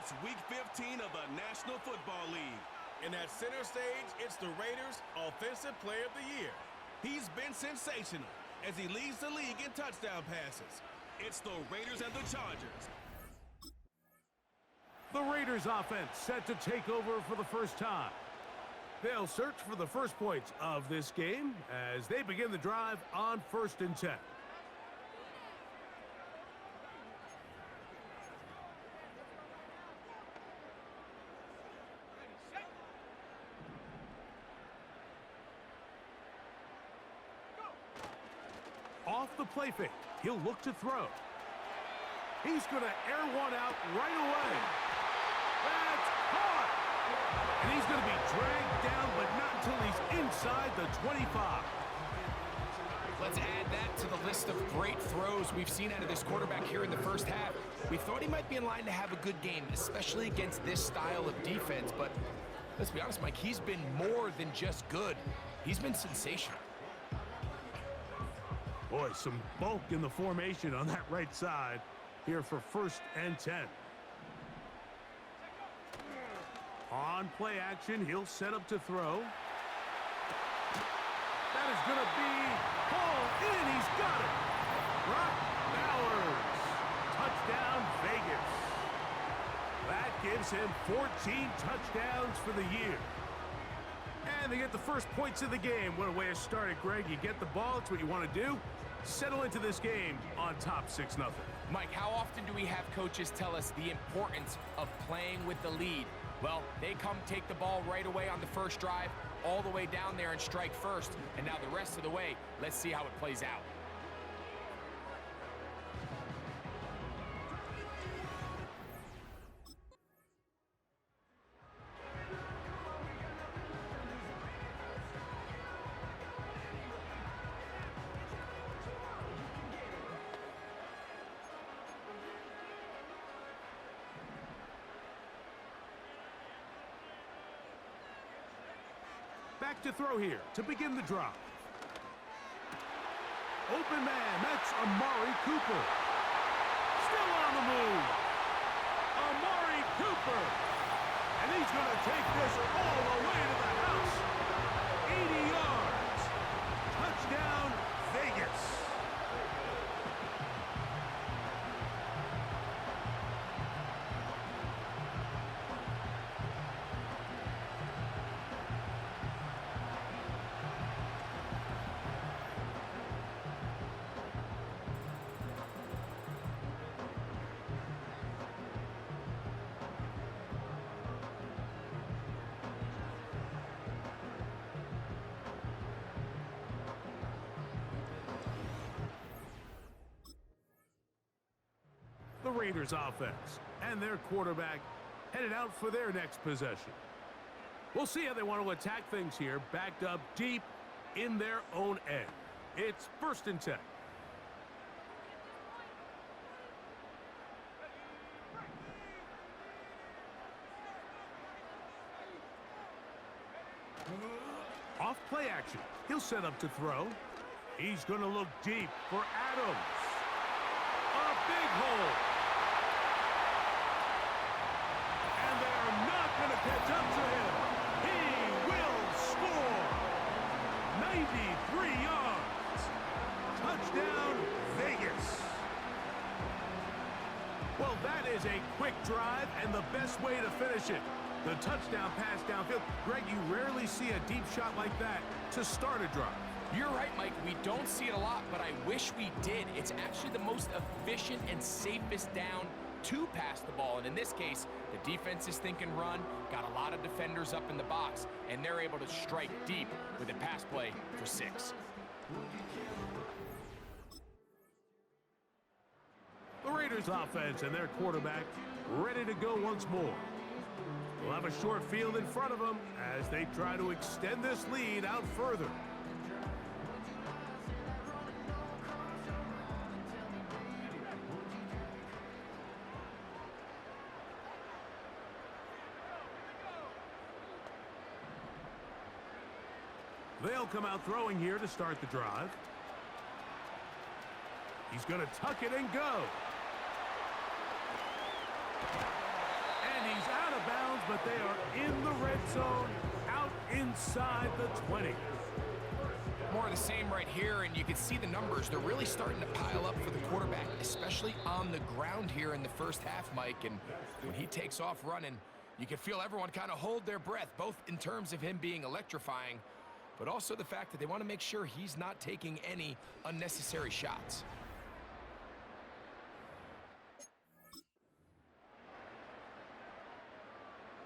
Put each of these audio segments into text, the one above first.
It's Week 15 of the National Football League. And at center stage, it's the Raiders' Offensive Player of the Year. He's been sensational as he leads the league in touchdown passes. It's the Raiders and the Chargers. The Raiders offense set to take over for the first time. They'll search for the first points of this game as they begin the drive on 1st and 10. Off the play fake, he'll look to throw. He's going to air one out right away. That's caught! And he's going to be dragged down, but not until he's inside the 25. Let's add that to the list of great throws we've seen out of this quarterback here in the first half. We thought he might be in line to have a good game, especially against this style of defense, but let's be honest, Mike, he's been more than just good. He's been sensational. Boy, some bulk in the formation on that right side here for 1st and 10. On play action, he'll set up to throw. That is going to be hauled in. He's got it. Brock Bowers. Touchdown, Vegas. That gives him 14 touchdowns for the year. And they get the first points of the game. What a way to start it, Greg. You get the ball. It's what you want to do. Settle into this game on top 6-0. Mike, how often do we have coaches tell us the importance of playing with the lead? Well, they come take the ball right away on the first drive, all the way down there and strike first. And now the rest of the way, let's see how it plays out. Back to throw here to begin the drive. Open man, that's Amari Cooper. Still on the move. Amari Cooper. And he's going to take this all the way to the house. 80 yards. Touchdown, Vegas. The Raiders offense and their quarterback headed out for their next possession. We'll see how they want to attack things here, backed up deep in their own end. It's 1st and 10. Off play action. He'll set up to throw. He's going to look deep for Adams. A big hole. And they're not going to catch up to him. He will score. 93 yards. Touchdown, Vegas. Well, that is a quick drive and the best way to finish it. The touchdown pass downfield. Greg, you rarely see a deep shot like that to start a drive. You're right, Mike. We don't see it a lot, but I wish we did. It's actually the most efficient and safest down to pass the ball. And in this case, the defense is thinking run, got a lot of defenders up in the box, and they're able to strike deep with a pass play for 6. The Raiders offense and their quarterback ready to go once more. They'll have a short field in front of them as they try to extend this lead out further. They'll come out throwing here to start the drive. He's going to tuck it and go. And but they are in the red zone, out inside the 20. More of the same right here, and you can see the numbers. They're really starting to pile up for the quarterback, especially on the ground here in the first half, Mike. And when he takes off running, you can feel everyone kind of hold their breath, both in terms of him being electrifying, but also the fact that they want to make sure he's not taking any unnecessary shots.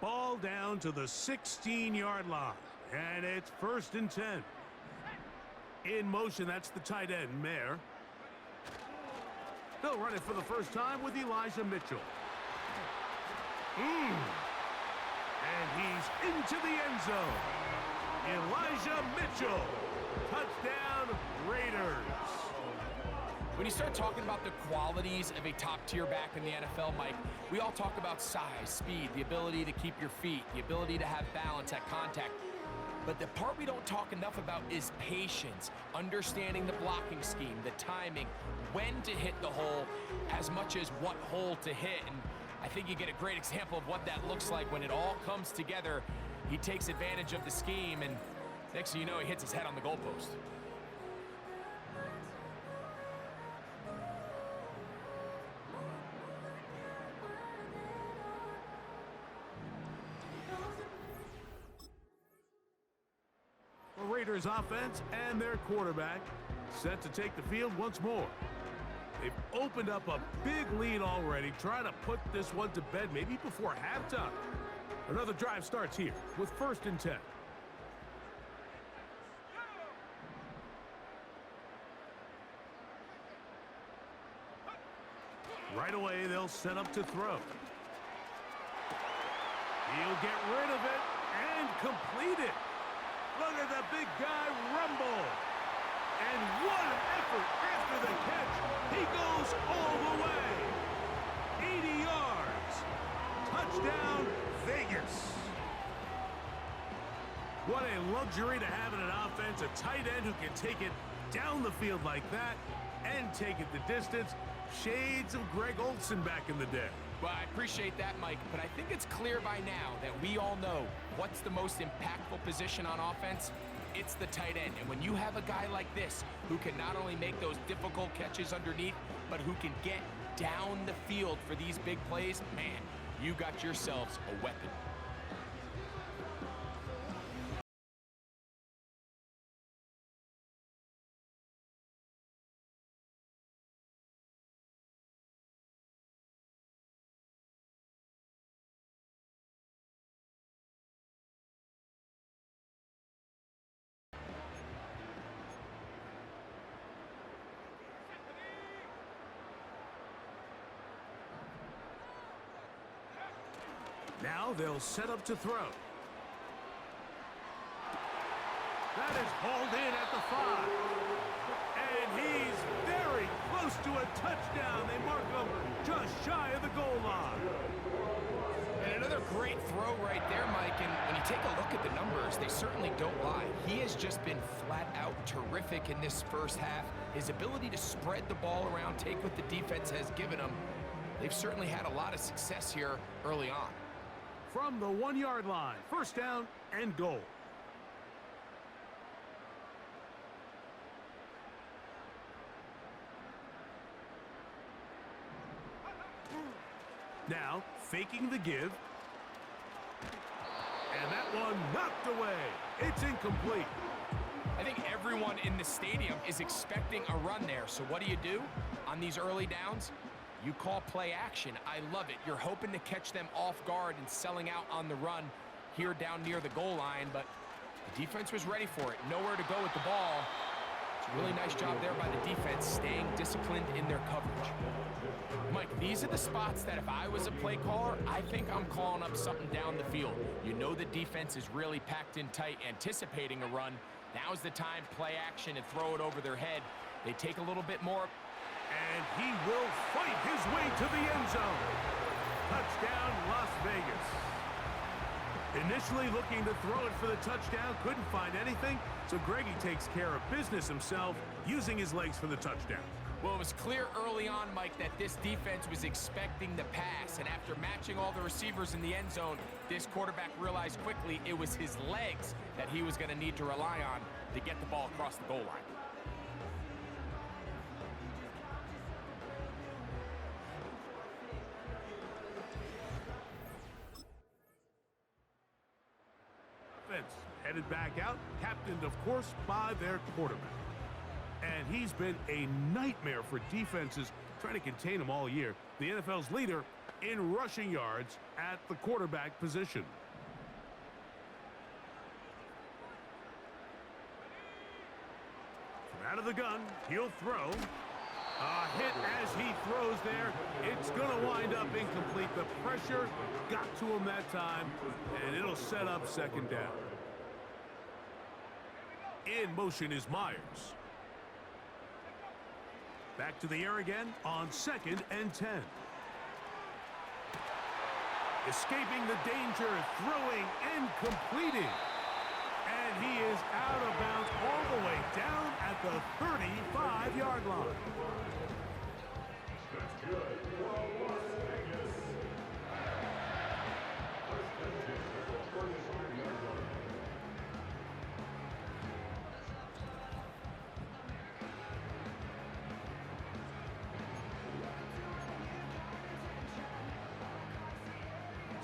Ball down to the 16-yard line, and it's 1st and 10. In motion, that's the tight end, Mayer. They'll run it for the first time with Elijah Mitchell. And he's into the end zone. Elijah Mitchell. Touchdown, Raiders. When you start talking about the qualities of a top-tier back in the NFL, Mike, we all talk about size, speed, the ability to keep your feet, the ability to have balance at contact. But the part we don't talk enough about is patience, understanding the blocking scheme, the timing, when to hit the hole, as much as what hole to hit. And I think you get a great example of what that looks like when it all comes together. He takes advantage of the scheme, and next thing you know, he hits his head on the goalpost. Raiders offense and their quarterback set to take the field once more. They've opened up a big lead already, trying to put this one to bed maybe before halftime. Another drive starts here with 1st and 10. Right away, they'll set up to throw. He'll get rid of it and complete it. Look at the big guy rumble. And what an effort after the catch. He goes all the way. 80 yards. Touchdown, Vegas. What a luxury to have in an offense, a tight end who can take it down the field like that and take it the distance. Shades of Greg Olsen back in the day. Well, I appreciate that, Mike, but I think it's clear by now that we all know what's the most impactful position on offense. It's the tight end. And when you have a guy like this who can not only make those difficult catches underneath, but who can get down the field for these big plays, man, you got yourselves a weapon. Now they'll set up to throw. That is hauled in at the 5. And he's very close to a touchdown. They mark him just shy of the goal line. And another great throw right there, Mike. And when you take a look at the numbers, they certainly don't lie. He has just been flat out terrific in this first half. His ability to spread the ball around, take what the defense has given him. They've certainly had a lot of success here early on. From the 1-yard line, 1st down and goal. Now, faking the give. And that one knocked away. It's incomplete. I think everyone in the stadium is expecting a run there. So what do? On these early downs? You call play action. I love it. You're hoping to catch them off guard and selling out on the run here down near the goal line, but the defense was ready for it. Nowhere to go with the ball. It's a really nice job there by the defense, staying disciplined in their coverage. Mike, these are the spots that if I was a play caller, I think I'm calling up something down the field. You know the defense is really packed in tight, anticipating a run. Now's the time, play action and throw it over their head. They take a little bit more. And he will fight his way to the end zone. Touchdown, Las Vegas. Initially looking to throw it for the touchdown, couldn't find anything, so Greggy takes care of business himself, using his legs for the touchdown. Well, it was clear early on, Mike, that this defense was expecting the pass. And after matching all the receivers in the end zone, this quarterback realized quickly it was his legs that he was going to need to rely on to get the ball across the goal line. Headed back out, captained, of course, by their quarterback. And he's been a nightmare for defenses trying to contain him all year. The NFL's leader in rushing yards at the quarterback position. From out of the gun, he'll throw. A hit as he throws there. It's going to wind up incomplete. The pressure got to him that time, and it'll set up second down. In motion is Myers. Back to the air again on 2nd and 10. Escaping the danger, throwing and completing. And he is out of bounds all the way down at the 35-yard line.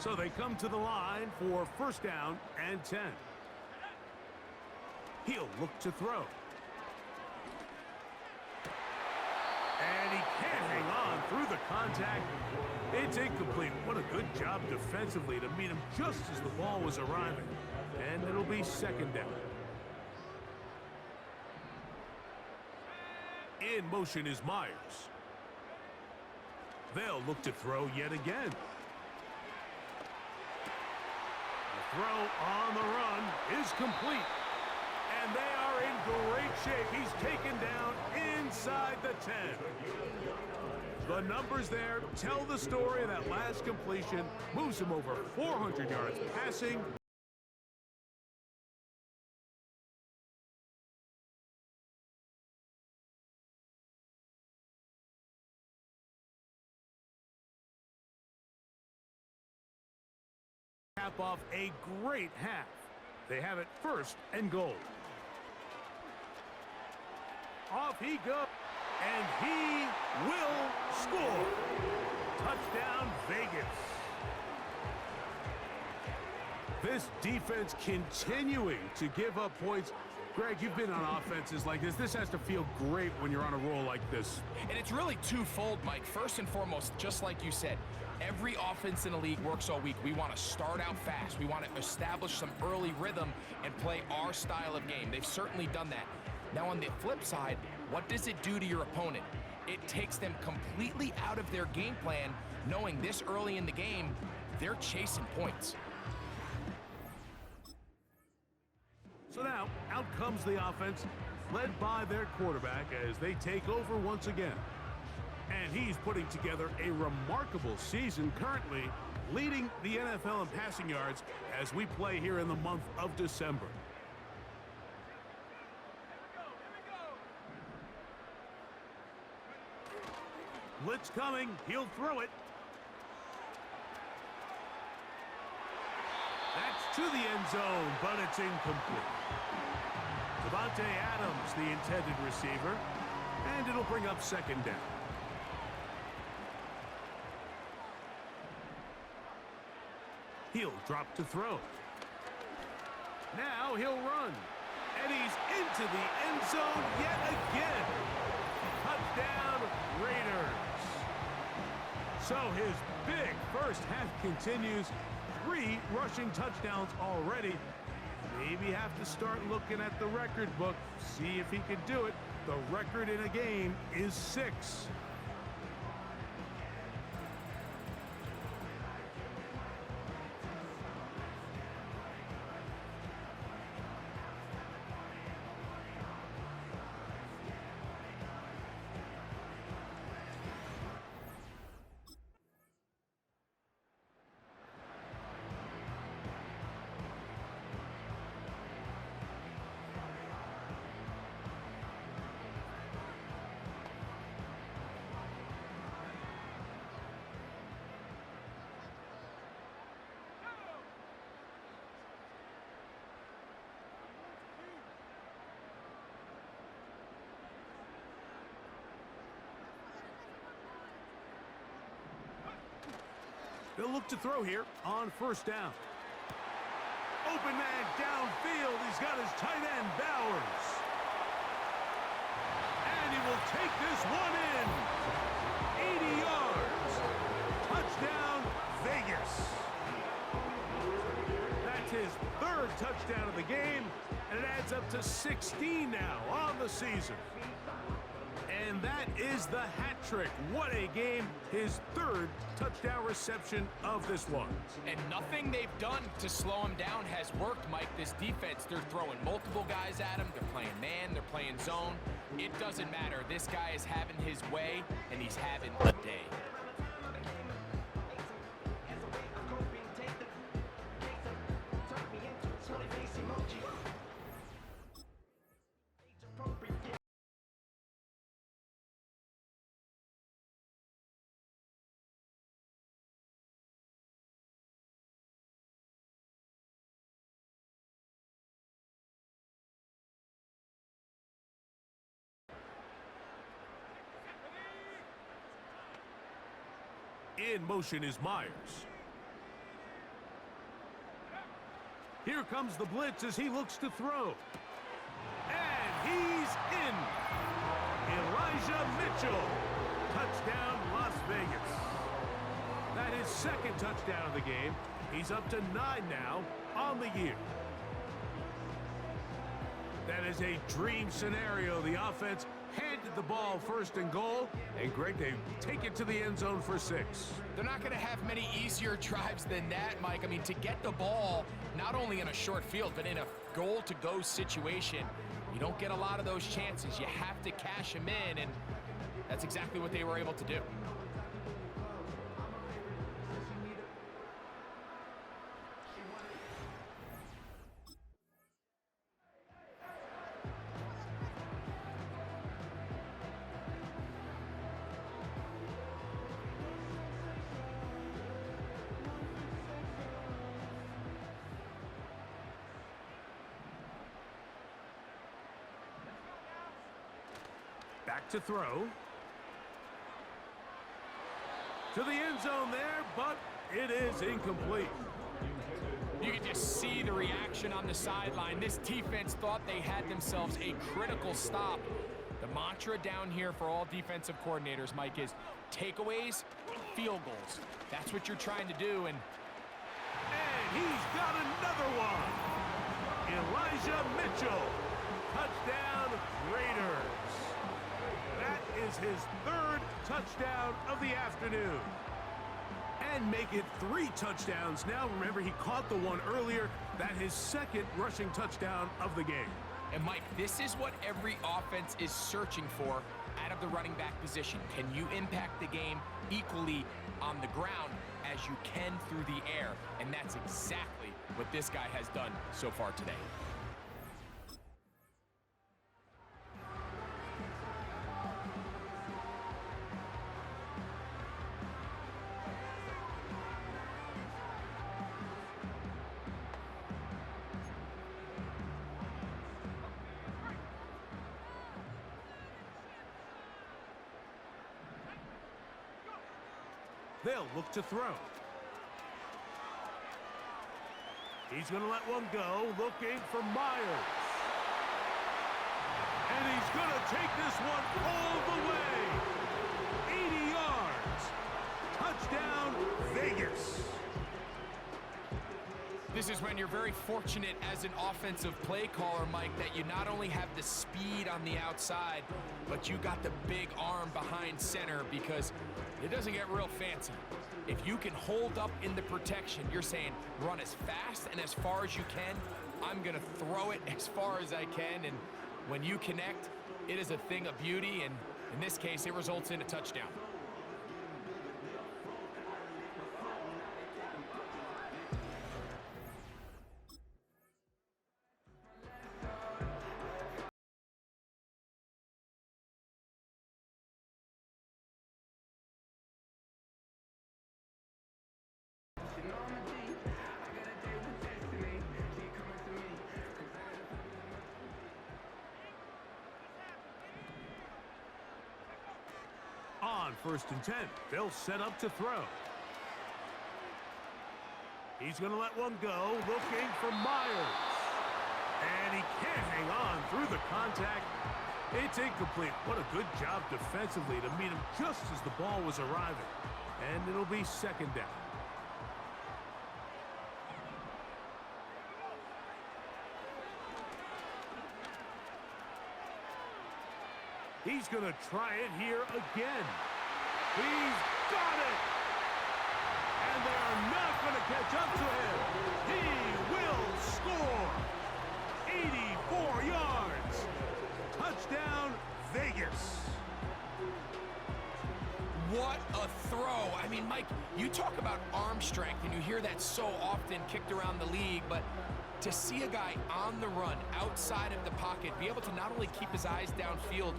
So they come to the line for 1st down and 10. He'll look to throw. And he can't hang on through the contact. It's incomplete. What a good job defensively to meet him just as the ball was arriving. And it'll be 2nd down. In motion is Myers. They'll look to throw yet again. Throw on the run is complete. And they are in great shape. He's taken down inside the 10. The numbers there tell the story. That last completion moves him over 400 yards passing. Cap off a great half. They have it 1st and goal. Off he goes, and he will score. Touchdown, Vegas. This defense continuing to give up points. Greg, you've been on offenses like this. This has to feel great when you're on a roll like this. And it's really twofold, Mike. First and foremost, just like you said, every offense in the league works all week. We want to start out fast. We want to establish some early rhythm and play our style of game. They've certainly done that. Now, on the flip side, what does it do to your opponent? It takes them completely out of their game plan, knowing this early in the game, they're chasing points. So now, out comes the offense, led by their quarterback as they take over once again. And he's putting together a remarkable season, currently leading the NFL in passing yards as we play here in the month of December. Blitz coming. He'll throw it. That's to the end zone, but it's incomplete. Devontae Adams, the intended receiver, and it'll bring up 2nd down. He'll drop to throw. Now he'll run. And he's into the end zone yet again. Touchdown, Raiders. So his big first half continues. 3 rushing touchdowns already. Maybe have to start looking at the record book, see if he can do it. The record in a game is 6. They'll look to throw here on first down. Open man downfield. He's got his tight end, Bowers. And he will take this one in. 80 yards. Touchdown, Vegas. That's his third touchdown of the game, and it adds up to 16 now on the season. And that is the hat trick. What a game. His third touchdown reception of this one. And nothing they've done to slow him down has worked, Mike. This defense, they're throwing multiple guys at him. They're playing man, they're playing zone. It doesn't matter. This guy is having his way, and he's having a day. In motion is Myers. Here comes the blitz as he looks to throw. And he's in. Elijah Mitchell. Touchdown, Las Vegas. That is second touchdown of the game. He's up to 9 now on the year. That is a dream scenario. The offense handed the ball first and goal, and Greg, they take it to the end zone for 6. They're not going to have many easier drives than that, Mike. I mean, to get the ball, not only in a short field, but in a goal-to-go situation, you don't get a lot of those chances. You have to cash them in, and that's exactly what they were able to do. Back to throw. To the end zone there, but it is incomplete. You can just see the reaction on the sideline. This defense thought they had themselves a critical stop. The mantra down here for all defensive coordinators, Mike, is takeaways, field goals. That's what you're trying to do, and he's got another one. Elijah Mitchell. Touchdown, Raiders. That is his third touchdown of the afternoon. And make it 3 touchdowns now. Remember, he caught the one earlier. That his second rushing touchdown of the game. And Mike, this is what every offense is searching for out of the running back position. Can you impact the game equally on the ground as you can through the air? And that's exactly what this guy has done so far today. They'll look to throw. He's going to let one go, looking for Myers. And he's going to take this one all the way. 80 yards. Touchdown, Vegas. This is when you're very fortunate as an offensive play caller, Mike, that you not only have the speed on the outside, but you got the big arm behind center, because it doesn't get real fancy. If you can hold up in the protection, you're saying run as fast and as far as you can. I'm going to throw it as far as I can, and when you connect, it is a thing of beauty, and in this case, it results in a touchdown. On 1st and 10, they'll set up to throw. He's going to let one go, looking for Myers. And he can't hang on through the contact. It's incomplete. What a good job defensively to meet him just as the ball was arriving. And it'll be second down. He's going to try it here again. He's got it! And they are not going to catch up to him. He will score! 84 yards! Touchdown, Vegas! What a throw. I mean, Mike, you talk about arm strength, and you hear that so often kicked around the league, but to see a guy on the run, outside of the pocket, be able to not only keep his eyes downfield,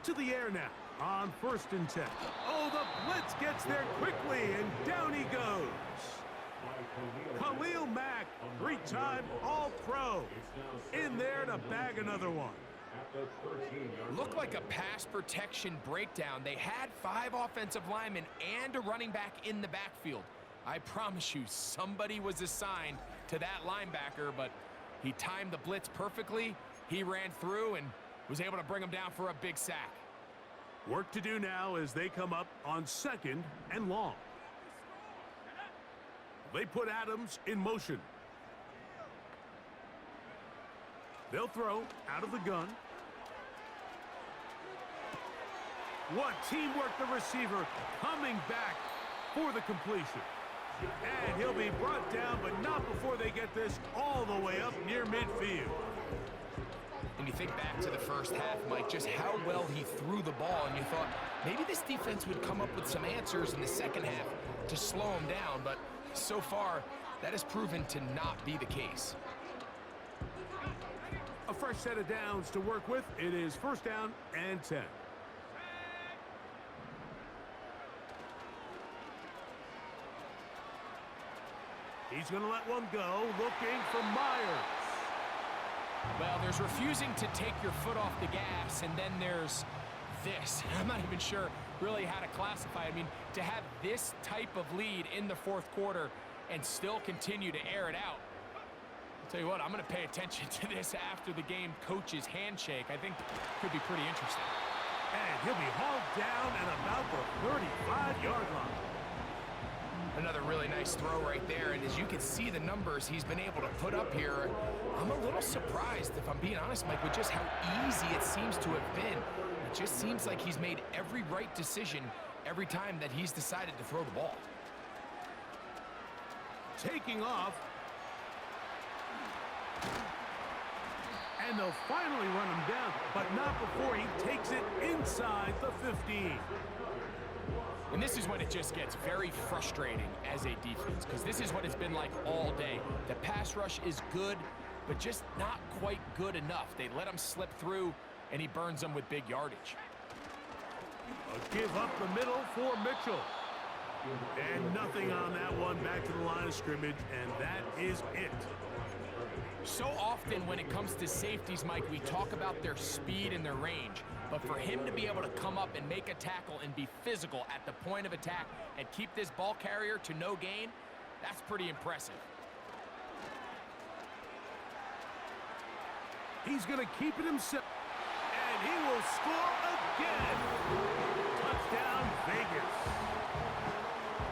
to the air now on 1st and 10. Oh, the blitz gets there quickly, and down he goes. Khalil Mack, 3-time All-Pro, in there to bag another one. looked like a pass protection breakdown. They had 5 offensive linemen and a running back in the backfield. I promise you, somebody was assigned to that linebacker, but he timed the blitz perfectly. He ran through and was able to bring him down for a big sack. Work to do now as they come up on 2nd and long. They put Adams in motion. They'll throw out of the gun. What teamwork, the receiver coming back for the completion. And he'll be brought down, but not before they get this all the way up near midfield. And you think back to the first half, Mike, just how well he threw the ball, and you thought maybe this defense would come up with some answers in the second half to slow him down, but so far that has proven to not be the case. A fresh set of downs to work with. It is 1st down and 10. He's going to let one go, looking for Myers. Well, there's refusing to take your foot off the gas, and then there's this. I'm not even sure really how to classify it. I mean, to have this type of lead in the 4th quarter and still continue to air it out. I'll tell you what, I'm going to pay attention to this after the game coach's handshake. I think could be pretty interesting. And he'll be hauled down at about the 35-yard line. Another really nice throw right there, and as you can see the numbers he's been able to put up here, I'm a little surprised, if I'm being honest, Mike, with just how easy it seems to have been. It just seems like he's made every right decision every time that he's decided to throw the ball. Taking off. And they'll finally run him down, but not before he takes it inside the 15. And this is when it just gets very frustrating as a defense, because this is what it's been like all day. The pass rush is good, but just not quite good enough. They let him slip through, and he burns them with big yardage. A give up the middle for Mitchell. And nothing on that one, back to the line of scrimmage, and that is it. So often when it comes to safeties, Mike, we talk about their speed and their range. But for him to be able to come up and make a tackle and be physical at the point of attack and keep this ball carrier to no gain, that's pretty impressive. He's going to keep it himself, and he will score again. Touchdown, Vegas.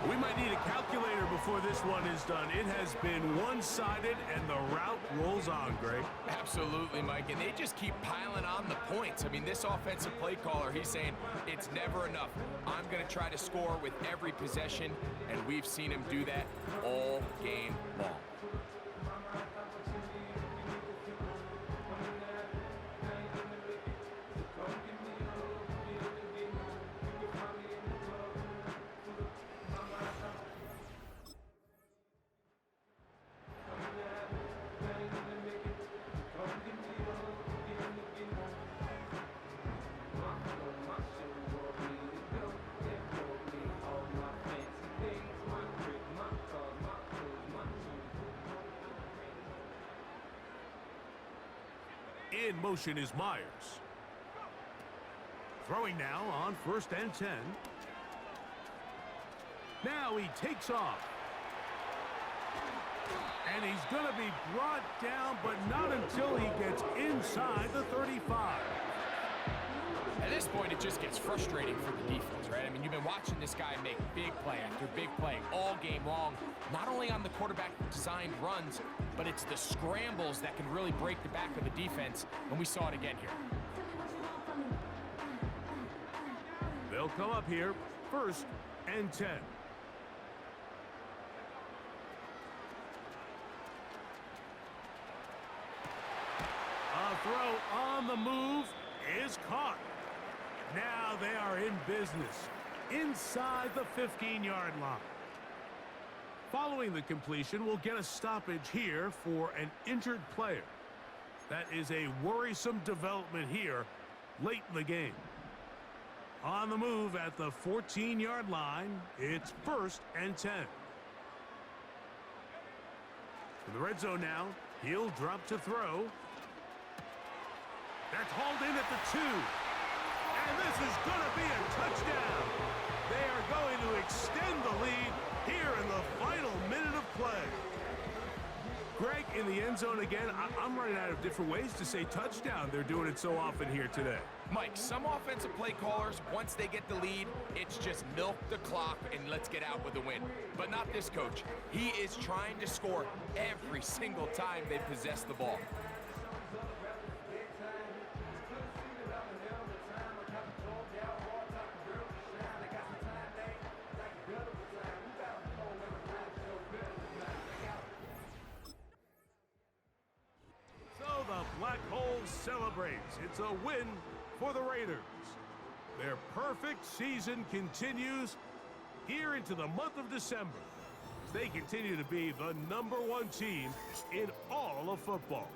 We might need a calculator before this one is done. It has been one-sided, and the route rolls on, Greg. Absolutely, Mike, and they just keep piling on the points. I mean, this offensive play caller, he's saying it's never enough. I'm going to try to score with every possession, and we've seen him do that all game long. In motion is Myers. Throwing now on 1st and 10. Now he takes off. And he's going to be brought down, but not until he gets inside the 35. At this point, it just gets frustrating for the defense, right? I mean, you've been watching this guy make big play after big play all game long, not only on the quarterback-designed runs, but it's the scrambles that can really break the back of the defense, and we saw it again here. They'll come up here, 1st and 10. A throw on the move is caught. Now they are in business inside the 15-yard line. Following the completion, we'll get a stoppage here for an injured player. That is a worrisome development here late in the game. On the move at the 14-yard line, it's 1st and 10. In the red zone now, he'll drop to throw. That's hauled in at the 2. And this is going to be a touchdown. They are going to extend the lead here in the final minute of play. Greg, in the end zone again, I'm running out of different ways to say touchdown. They're doing it so often here today. Mike, some offensive play callers, once they get the lead, it's just milk the clock and let's get out with a win. But not this coach. He is trying to score every single time they possess the ball. Black Hole celebrates. It's a win for the Raiders. Their perfect season continues here into the month of December. They continue to be the #1 team in all of football.